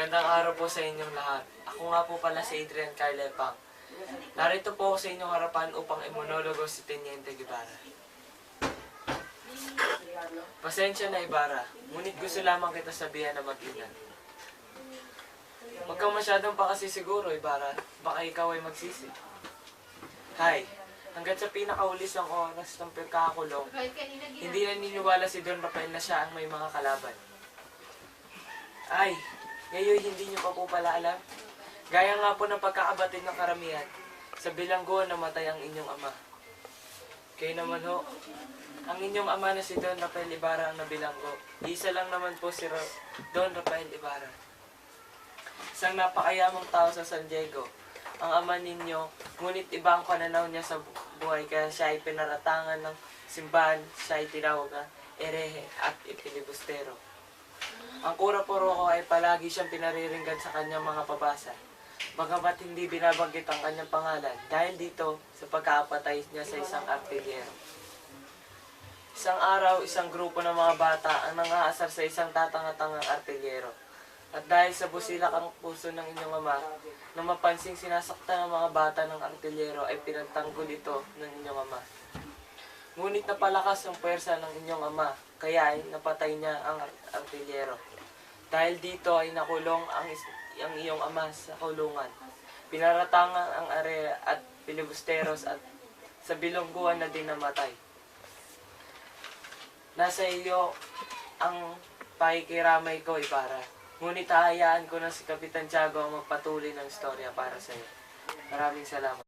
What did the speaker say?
Magandang araw po sa inyong lahat. Ako nga po pala si Adrian Carlepang. Narito po ako sa inyong harapan upang imunologo si Teniente Guevara. Pasensya na Ibarra, ngunit gusto lamang kita sabihan na mag-ingat. Huwag kang masyadong pa kasi siguro Ibarra, baka ikaw ay magsisi. Hay, hanggat sa pinakaulis ang oras ng pagkakulong, hindi naniniwala si Don Rafael na siya ang may mga kalaban. Ay, ngayon hindi niyo pa po pala alam. Gaya nga po ng pagkakabatid ng karamihan, sa bilanggo namatay ang inyong ama. Kayo naman ho, ang inyong ama na si Don Rafael Ibarra ang nabilanggo. Isa lang naman po si Don Rafael Ibarra. Isang napakayamang tao sa San Diego, ang ama ninyo, ngunit iba ang pananaw niya sa buhay kaya siya ay pinaratangan ng simbahan, siya ay tinawag na erehe at ipinibustero. Ang kura Poroko ay palagi siyang pinariringgan sa kanyang mga pabasa, bagamat hindi binabanggit ang kanyang pangalan dahil dito sa pagkakapatay niya sa isang artilyero. Isang araw, isang grupo ng mga bata ang nangaasar sa isang tatanga-tangang artilyero. At dahil sa busilak ang puso ng inyong ama, nang mapansing sinasaktan ng mga bata ng artilyero ay pinagtanggol ito ng inyong ama. Ngunit napalakas ang puwersa ng inyong ama, kaya ay napatay niya ang artilyero. Dahil dito ay nakulong ang iyong ama sa kulungan. Pinaratangan ang area at pilibusteros at sa bilongguan na din namatay. Nasa iyo ang pakikiramay ko, Ibarra. Ngunit hahayaan ko na si Kapitan Tiago ang magpatuloy ng istorya para sa iyo. Maraming salamat.